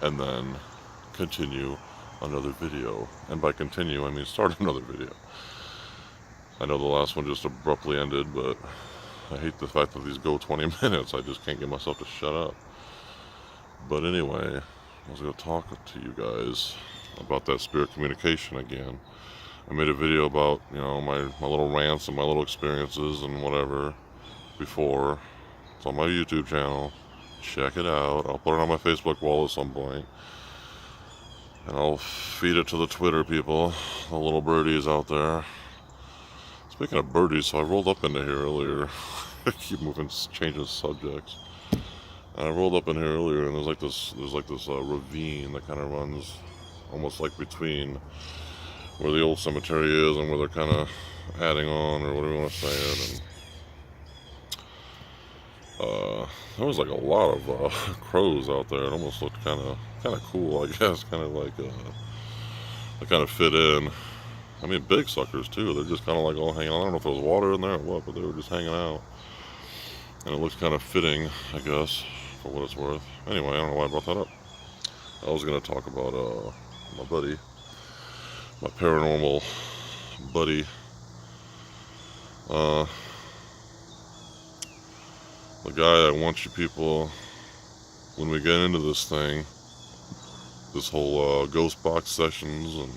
and then continue another video. And by continue, I mean start another video. I know the last one just abruptly ended, but I hate the fact that these go 20 minutes. I just can't get myself to shut up. But anyway, I was going to talk to you guys about that spirit communication again. I made a video about, my little rants and my little experiences and whatever before. It's on my YouTube channel. Check it out. I'll put it on my Facebook wall at some point. And I'll feed it to the Twitter people, the little birdies out there. Speaking of birdies, so I rolled up into here earlier. I keep changing subjects. And I rolled up in here earlier, and there's like this ravine that kind of runs almost like between where the old cemetery is and where they're kind of adding on, or whatever you want to say it. And there was like a lot of crows out there. It almost looked kind of cool, I guess. Kind of like they kind of fit in. I mean, big suckers too. They're just kind of like all hanging out. I don't know if there was water in there or what, but they were just hanging out. And it looks kind of fitting, I guess, for what it's worth. Anyway, I don't know why I brought that up. I was going to talk about my buddy, my paranormal buddy. The guy I want you people, when we get into this thing, this whole ghost box sessions, and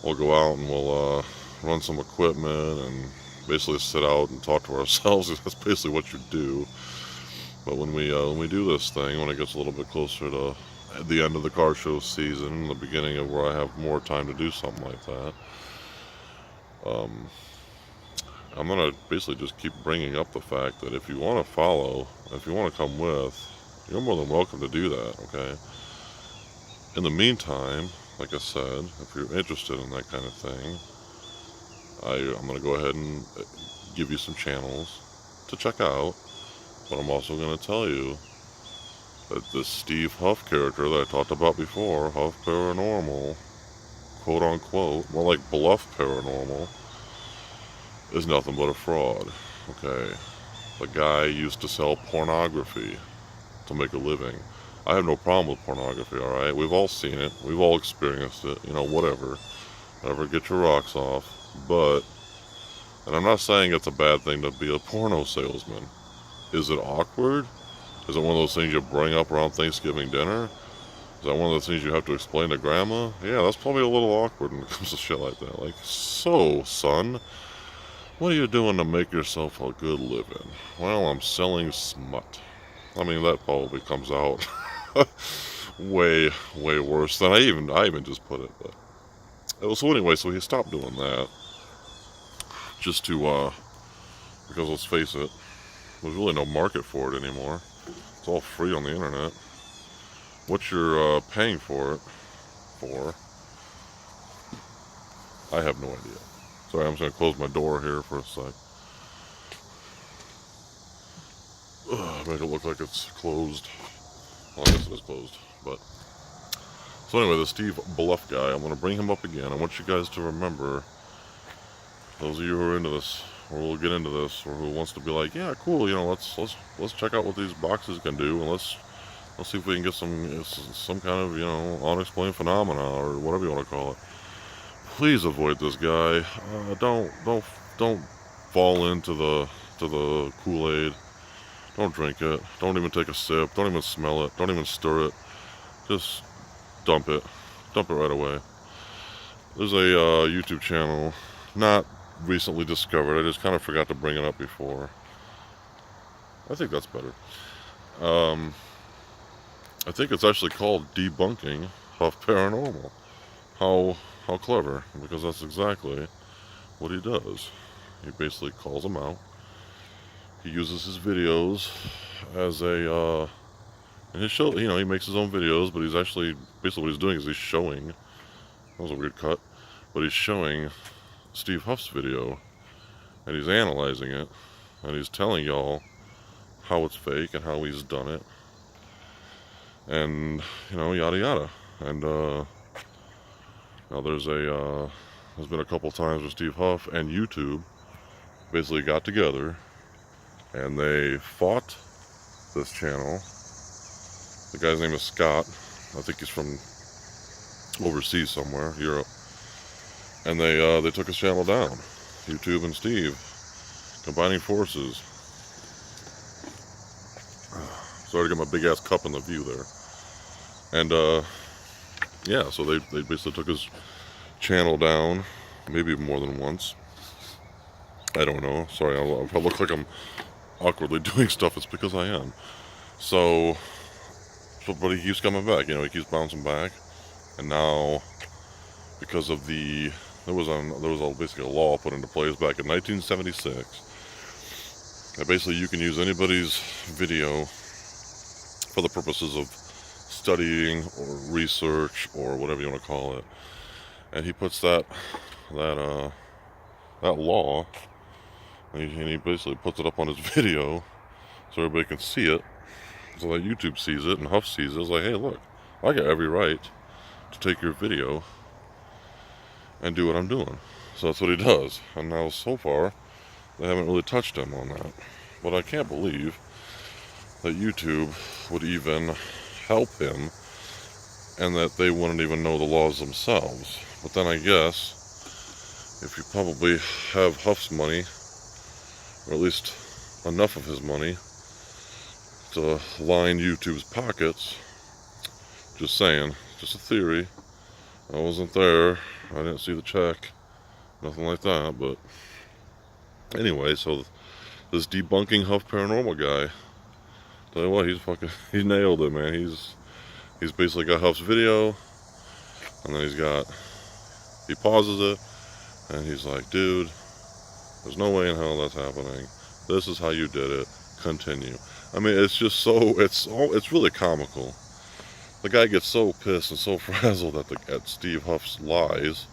we'll go out and we'll run some equipment and basically sit out and talk to ourselves. That's basically what you do. But when we do this thing, when it gets a little bit closer to the end of the car show season, the beginning of where I have more time to do something like that, I'm going to basically just keep bringing up the fact that if you want to follow, if you want to come with, you're more than welcome to do that, okay? In the meantime, like I said, if you're interested in that kind of thing, I'm going to go ahead and give you some channels to check out, but I'm also going to tell you that this Steve Huff character that I talked about before, Huff Paranormal, quote unquote, more like Bluff Paranormal, is nothing but a fraud, okay? The guy used to sell pornography to make a living. I have no problem with pornography, alright? We've all seen it. We've all experienced it. Whatever. Whatever, get your rocks off. But, and I'm not saying it's a bad thing to be a porno salesman. Is it awkward? Is it one of those things you bring up around Thanksgiving dinner? Is that one of those things you have to explain to grandma? Yeah, that's probably a little awkward when it comes to shit like that. Like, so, son, what are you doing to make yourself a good living? Well, I'm selling smut. I mean, that probably comes out way, way worse than I even just put it. But so anyway, so he stopped doing that. Just to, because let's face it, there's really no market for it anymore. It's all free on the internet. What you're paying for it for, I have no idea. Sorry, I'm just going to close my door here for a sec. Make it look like it's closed. Well, I guess it is closed, but... So anyway, the Steve Bluff guy, I'm going to bring him up again. I want you guys to remember, those of you who are into this, or will get into this, or who wants to be like, yeah, cool, let's check out what these boxes can do, and let's see if we can get some kind of, unexplained phenomena, or whatever you want to call it. Please avoid this guy. Don't fall into the Kool-Aid. Don't drink it. Don't even take a sip. Don't even smell it. Don't even stir it. Just dump it. Dump it right away. There's a YouTube channel, not recently discovered. I just kind of forgot to bring it up before. I think that's better. I think it's actually called Debunking Huff Paranormal. How clever, because that's exactly what he does. He basically calls them out. He uses his videos as a, in his show, he makes his own videos, but he's actually, basically what he's doing is he's showing, that was a weird cut, but he's showing Steve Huff's video, and he's analyzing it, and he's telling y'all how it's fake and how he's done it, and, yada yada. And, now there's been a couple times where Steve Huff and YouTube basically got together and they fought this channel. The guy's name is Scott. I think he's from overseas somewhere, Europe. And they took his channel down. YouTube and Steve combining forces. Sorry to get my big ass cup in the view there. And yeah, so they basically took his channel down, maybe more than once. I don't know. Sorry, if I look like I'm awkwardly doing stuff, it's because I am. So but he keeps coming back. He keeps bouncing back. And now, because of there was basically a law put into place back in 1976 that basically you can use anybody's video for the purposes of studying or research or whatever you want to call it. And he puts that law, and he basically puts it up on his video so everybody can see it, so that YouTube sees it and Huff sees it. It's like, hey, look, I got every right to take your video and do what I'm doing. So that's what he does. And now, so far, they haven't really touched him on that. But I can't believe that YouTube would even help him, and that they wouldn't even know the laws themselves. But then I guess, if you probably have Huff's money, or at least enough of his money, to line YouTube's pockets, just saying, just a theory. I wasn't there, I didn't see the check, nothing like that, but anyway, so this debunking Huff Paranormal guy, tell you what, he nailed it, man. He's basically got Huff's video, and then he pauses it, and he's like, dude, there's no way in hell that's happening. This is how you did it. Continue. I mean, it's just it's really comical. The guy gets so pissed and so frazzled at Steve Huff's lies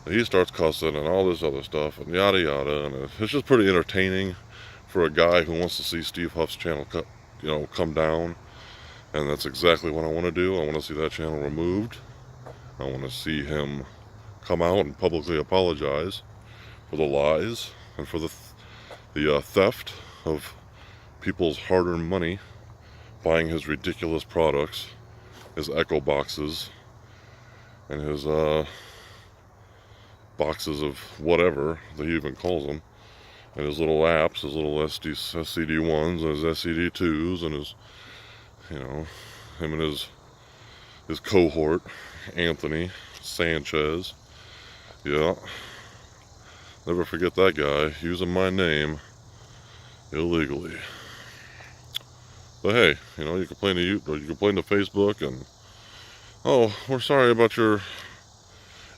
that he starts cussing and all this other stuff and yada yada, and it's just pretty entertaining for a guy who wants to see Steve Huff's channel come down. And that's exactly what I want to do. I want to see that channel removed. I want to see him come out and publicly apologize for the lies and for the theft of people's hard-earned money, buying his ridiculous products, his Echo boxes, and his boxes of whatever that he even calls them, and his little apps, his little SCD1s, and his SCD2s, and his, him and his cohort, Anthony Sanchez. Yeah, never forget that guy using my name illegally. But hey, you complain to you, or you complain to Facebook, and oh, we're sorry about your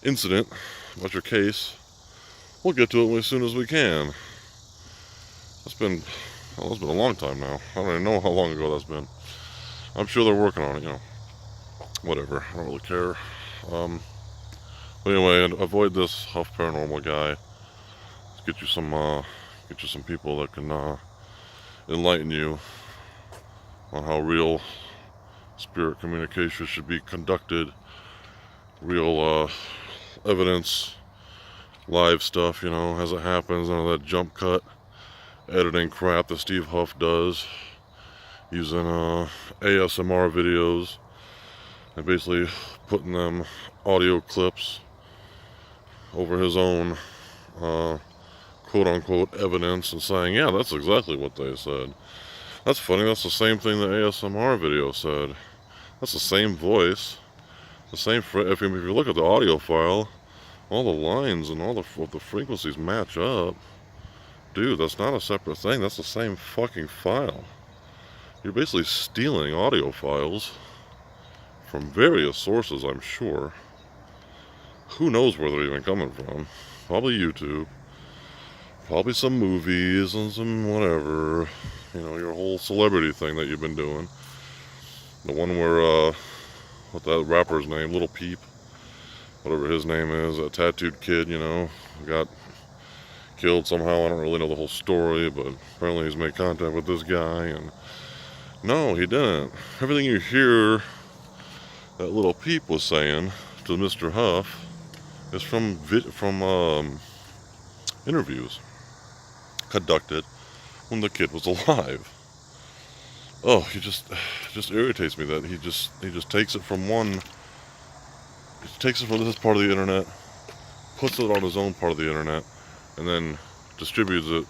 incident, about your case. We'll get to it as soon as we can. It's been a long time now. I don't even know how long ago that's been. I'm sure they're working on it. Whatever. I don't really care. But anyway, avoid this Huff Paranormal guy. Let's get you some people that can enlighten you on how real spirit communication should be conducted, real evidence, live stuff, as it happens, none of that jump cut editing crap that Steve Huff does, using ASMR videos and basically putting them audio clips over his own quote-unquote evidence and saying, yeah, that's exactly what they said. That's funny, that's the same thing the ASMR video said. That's the same voice, the same, if you look at the audio file, all the lines and all the frequencies match up. Dude, that's not a separate thing, that's the same fucking file. You're basically stealing audio files from various sources, I'm sure. Who knows where they're even coming from? Probably YouTube. Probably some movies and some whatever. Your whole celebrity thing that you've been doing. The one where, what that rapper's name, Little Peep, whatever his name is, a tattooed kid, got killed somehow. I don't really know the whole story, but apparently he's made contact with this guy, and no, he didn't. Everything you hear that Little Peep was saying to Mr. Huff is from interviews conducted when the kid was alive. oh, he just irritates me that he just takes it from this part of the internet, puts it on his own part of the internet, and then distributes it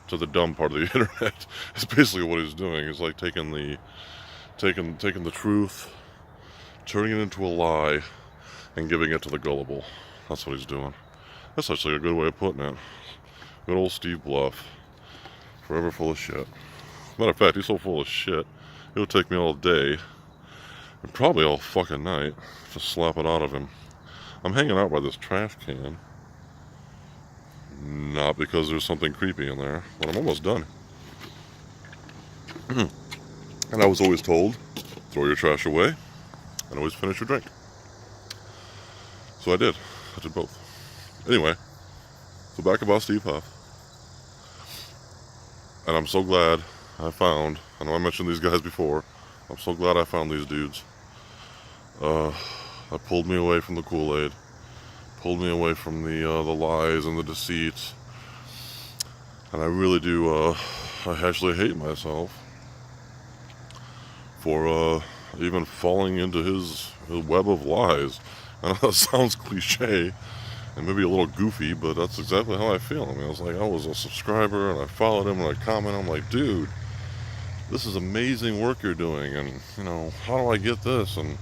to the dumb part of the internet. It's basically what he's doing. He's like taking the truth, turning it into a lie, and giving it to the gullible. That's what he's doing. That's actually a good way of putting it. Good old Steve Bluff. Forever full of shit. Matter of fact, he's so full of shit, it'll take me all day, and probably all fucking night, to slap it out of him. I'm hanging out by this trash can. Not because there's something creepy in there, but I'm almost done. And I was always told, throw your trash away, and always finish your drink. So I did. I did both. Anyway, so back about Steve Huff. And I'm so glad I know I mentioned these guys before, I'm so glad I found these dudes. That pulled me away from the Kool-Aid, pulled me away from the lies and the deceits. And I really do, I actually hate myself for even falling into his web of lies. I know that sounds cliche and maybe a little goofy, but that's exactly how I feel. I mean, it's like I was a subscriber and I followed him and I commented. I'm like, dude, this is amazing work you're doing, and how do I get this, and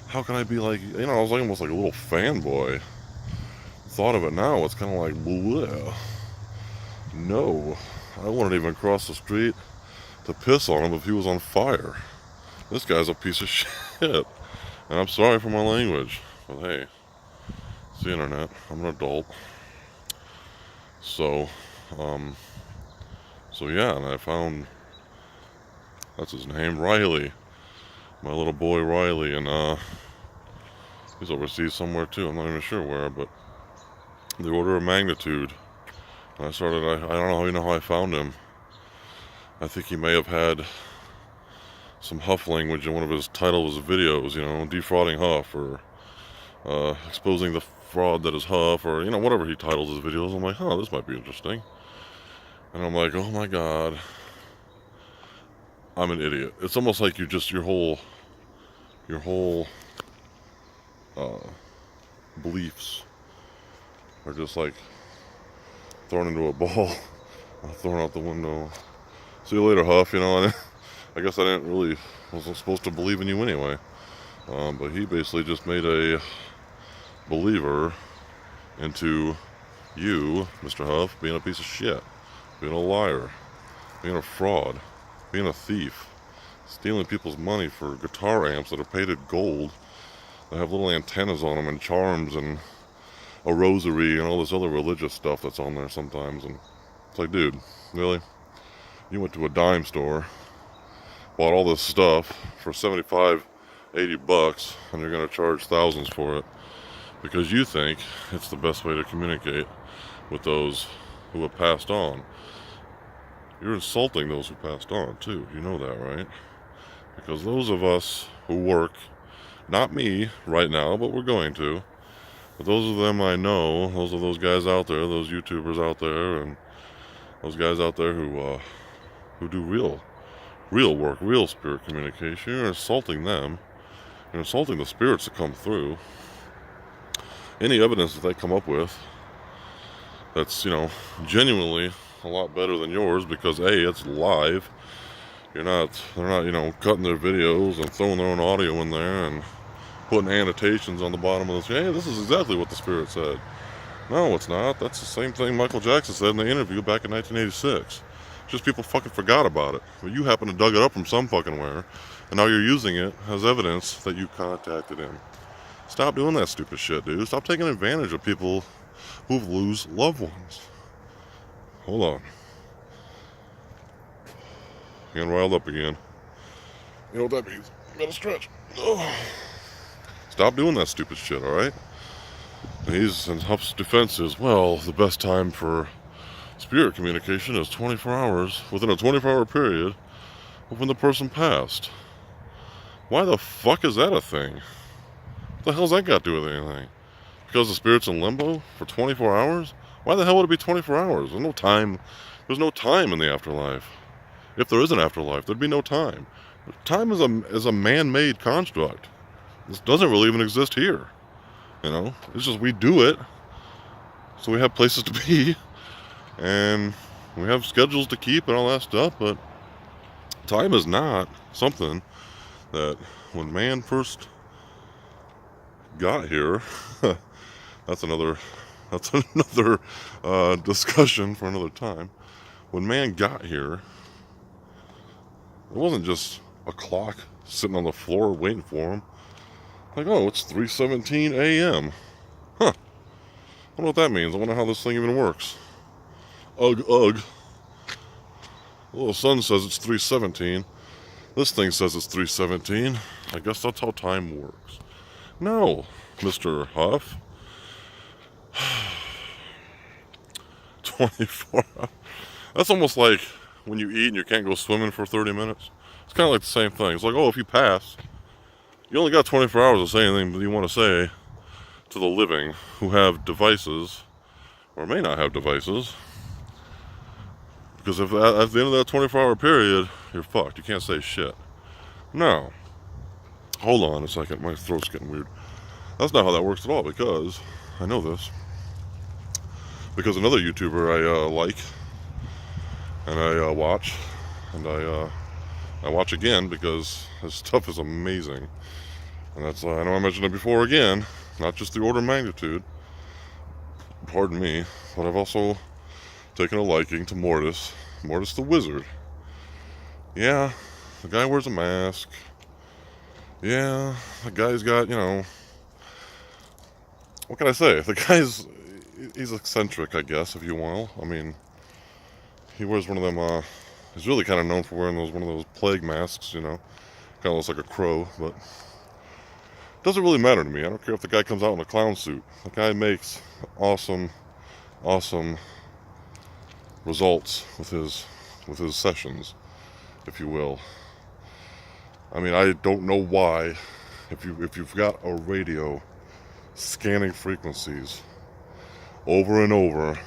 how can I be like, I was like almost like a little fanboy. Thought of it now, it's kind of like, bleh. No, I wouldn't even cross the street to piss on him if he was on fire. This guy's a piece of shit, and I'm sorry for my language, but hey, it's the internet. I'm an adult. So yeah, and I found, that's his name, Riley. My little boy Riley, and he's overseas somewhere too. I'm not even sure where, but the order of magnitude. And I don't know how I found him. I think he may have had some Huff language in one of his titles of videos, defrauding Huff, or exposing the fraud that is Huff, or whatever he titles his videos. I'm like, this might be interesting. And I'm like, oh my god, I'm an idiot. It's almost like your whole beliefs are just like thrown into a ball, thrown out the window. See you later, Huff. And I guess I wasn't supposed to believe in you anyway. But he basically just made a believer into you, Mr. Huff, being a piece of shit, being a liar, being a fraud, being a thief, stealing people's money for guitar amps that are painted gold, that have little antennas on them and charms and a rosary and all this other religious stuff that's on there sometimes. And it's like, dude, really? You went to a dime store, bought all this stuff for $75, $80, and you're going to charge thousands for it because you think it's the best way to communicate with those who have passed on. You're insulting those who passed on too. You know that, right? Because those of us who work, not me right now, but we're going to, but those of them I know, those are those guys out there, those YouTubers out there, and those guys out there who do real work, real spirit communication. You're insulting them. You're insulting the spirits that come through. Any evidence that they come up with that's, genuinely a lot better than yours, because A, it's live. They're not, cutting their videos and throwing their own audio in there and putting annotations on the bottom of this. Hey, this is exactly what the spirit said. No, it's not. That's the same thing Michael Jackson said in the interview back in 1986. Just people fucking forgot about it. But you happen to dug it up from some fucking where, and now you're using it as evidence that you contacted him. Stop doing that stupid shit, dude. Stop taking advantage of people who've lose loved ones. Hold on. Getting riled up again. You know what that means? You gotta stretch. Ugh. Stop doing that stupid shit, alright? And Huff's defense is, well, the best time for spirit communication is 24 hours, within a 24-hour period of when the person passed. Why the fuck is that a thing? What the hell's that got to do with anything? Because the spirit's in limbo for 24 hours? Why the hell would it be 24 hours? There's no time in the afterlife. If there is an afterlife, there'd be no time. Time is a man-made construct. This doesn't really even exist here. You know, it's just we do it, so we have places to be, and we have schedules to keep and all that stuff. But time is not something that when man first got here, that's another discussion for another time. When man got here, it wasn't just a clock sitting on the floor waiting for him. Like, oh, it's 3:17 a.m. Huh. I wonder what that means. I wonder how this thing even works. Ugh, ugh. The little sun says it's 3:17. This thing says it's 3:17. I guess that's how time works. No, Mr. Huff. 24 hours. That's almost like when you eat and you can't go swimming for 30 minutes. It's kind of like the same thing. It's like, oh, if you pass, you only got 24 hours to say anything that you want to say to the living who have devices, or may not have devices. Because if at the end of that 24-hour period, you're fucked. You can't say shit. No. Hold on a second. My throat's getting weird. That's not how that works at all, because I know this. Because another YouTuber I like, and I watch, and I watch again because his stuff is amazing. And that's, I know I mentioned it before again, not just the order of magnitude, pardon me, but I've also taken a liking to Mortis the Wizard. Yeah, the guy wears a mask. Yeah, the guy's got, you know, what can I say? He's eccentric, I guess, if you will. I mean, he wears one of them, he's really kind of known for wearing one of those plague masks, you know. Kind of looks like a crow, but it doesn't really matter to me. I don't care if the guy comes out in a clown suit. The guy makes awesome results with his sessions, if you will. I mean, I don't know why, if you've got a radio scanning frequencies over and over,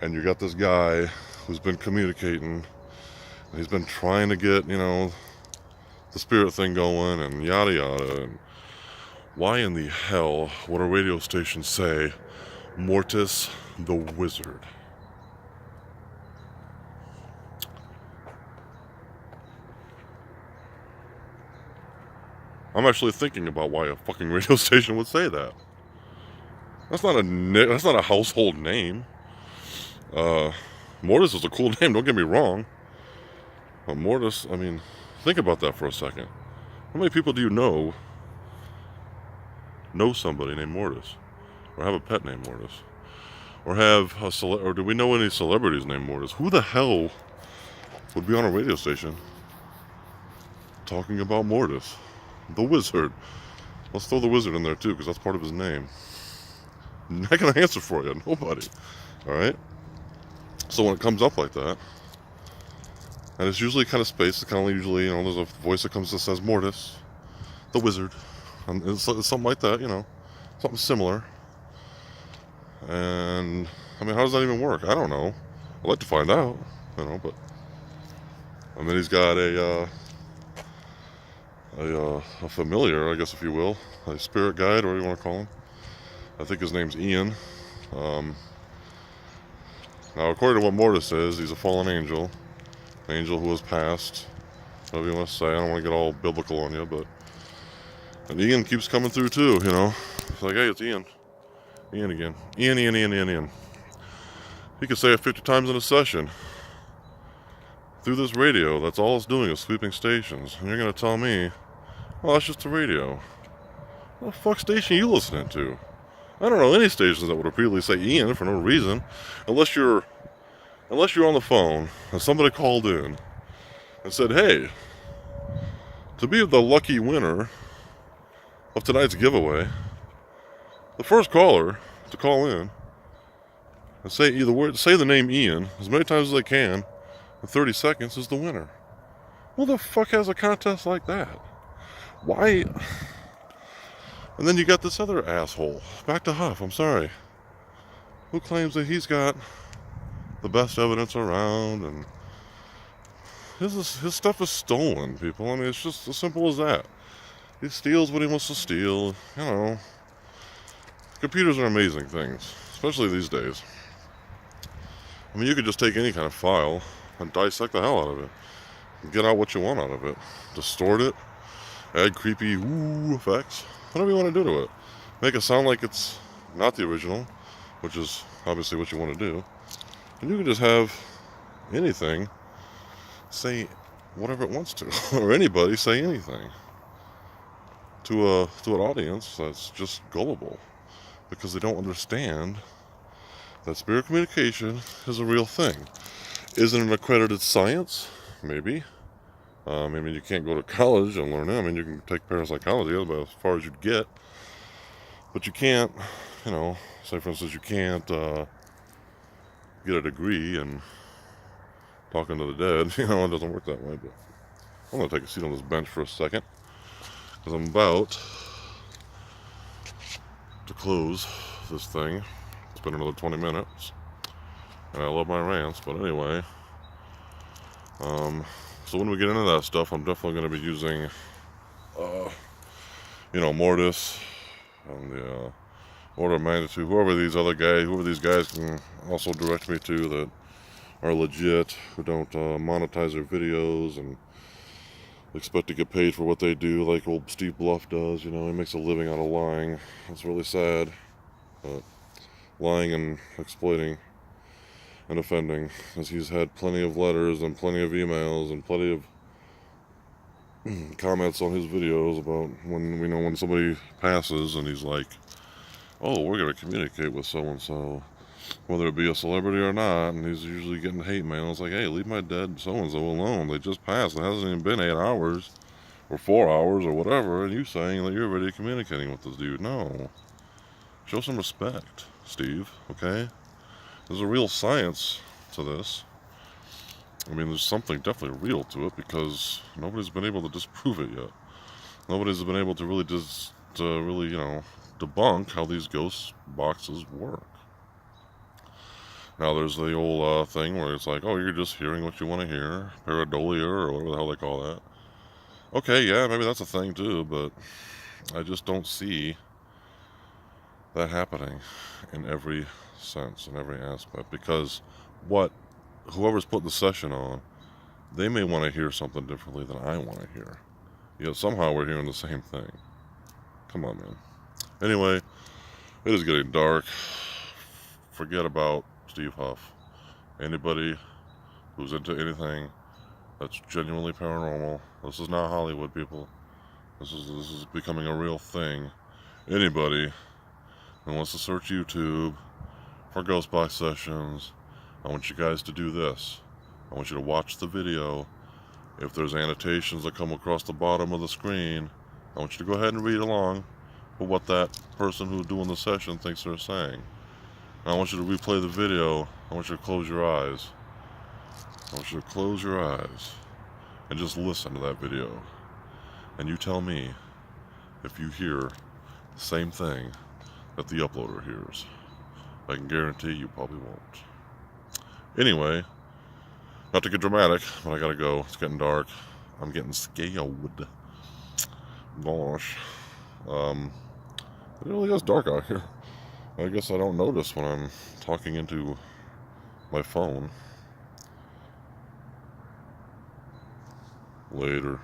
and you got this guy who's been communicating, and he's been trying to get, you know, the spirit thing going and yada yada, and why in the hell would a radio station say Mortis the Wizard? I'm actually thinking about why a fucking radio station would say that. That's not a household name. Mortis is a cool name, don't get me wrong. But Mortis, I mean, think about that for a second. How many people do you know somebody named Mortis? Or have a pet named Mortis? Or or do we know any celebrities named Mortis? Who the hell would be on a radio station talking about Mortis the Wizard? Let's throw the Wizard in there too, because that's part of his name. I'm not gonna answer for you, nobody. Alright? So when it comes up like that, and it's usually kind of spaced, it's kind of usually, you know, there's a voice that comes that says Mortis the Wizard, and it's something like that, you know, something similar. And I mean, how does that even work? I don't know. I'd like to find out, you know. But and then he's got a familiar, I guess, if you will, a spirit guide, or whatever you want to call him. I think his name's Ian. Now, according to what Mortis says, he's a fallen angel, an angel who has passed. Whatever you want to say. I don't want to get all biblical on you, but and Ian keeps coming through too. You know, it's like, hey, it's Ian. Ian again. Ian. He could say it 50 times in a session. Through this radio, that's all it's doing is sweeping stations. And you're going to tell me, well, that's just a radio. What the fuck station are you listening to? I don't know any stations that would repeatedly say Ian for no reason. Unless you're on the phone and somebody called in and said, hey, to be the lucky winner of tonight's giveaway, the first caller to call in and say the name Ian as many times as they can in 30 seconds is the winner. Who the fuck has a contest like that? Why? And then you got this other asshole, back to Huff, I'm sorry, who claims that he's got the best evidence around, and his stuff is stolen, people. I mean, it's just as simple as that. He steals what he wants to steal. You know, computers are amazing things, especially these days. I mean, you could just take any kind of file and dissect the hell out of it. And get out what you want out of it. Distort it. Add creepy ooh effects. Whatever you want to do to it. Make it sound like it's not the original, which is obviously what you want to do. And you can just have anything say whatever it wants to. Or anybody say anything. To an audience that's just gullible. Because they don't understand that spirit communication is a real thing. Is it an accredited science? Maybe. Maybe you can't go to college and learn it. I mean, you can take parapsychology, that's about as far as you'd get. But you can't, you know, say for instance, you can't get a degree in talking to the dead. You know, it doesn't work that way. But I'm going to take a seat on this bench for a second. Because I'm about to close this thing. It's been another 20 minutes. And I love my rants, but anyway. So when we get into that stuff, I'm definitely going to be using, Mortis and the order of magnitude. Whoever these guys can also direct me to that are legit, who don't monetize their videos and expect to get paid for what they do, like old Steve Bluff does. You know, he makes a living out of lying. That's really sad. But lying and exploiting and offending, as he's had plenty of letters and plenty of emails and plenty of comments on his videos about when somebody passes and he's like, oh, we're going to communicate with so-and-so, whether it be a celebrity or not, and he's usually getting hate mail. It's like, hey, leave my dead so-and-so alone. They just passed. It hasn't even been 8 hours or 4 hours or whatever, and you saying that you're already communicating with this dude. No. Show some respect, Steve, okay? There's a real science to this. I mean, there's something definitely real to it because nobody's been able to disprove it yet. Nobody's been able to really debunk how these ghost boxes work. Now, there's the old thing where it's like, oh, you're just hearing what you want to hear, pareidolia or whatever the hell they call that. Okay, yeah, maybe that's a thing too, but I just don't see that happening in every sense, in every aspect, because whoever's putting the session on, they may want to hear something differently than I want to hear. Yet somehow we're hearing the same thing. Come on, man. Anyway, it is getting dark. Forget about Steve Huff. Anybody who's into anything that's genuinely paranormal, this is not Hollywood, people. This is becoming a real thing. Anybody who wants to search YouTube for ghost box sessions, I want you guys to do this. I want you to watch the video. If there's annotations that come across the bottom of the screen, I want you to go ahead and read along with what that person who's doing the session thinks they're saying. I want you to replay the video. I want you to close your eyes. I want you to close your eyes and just listen to that video. And you tell me if you hear the same thing that the uploader hears. I can guarantee you probably won't. Anyway, not to get dramatic, but I gotta go. It's getting dark. I'm getting scared. Gosh. It really is dark out here. I guess I don't notice when I'm talking into my phone. Later.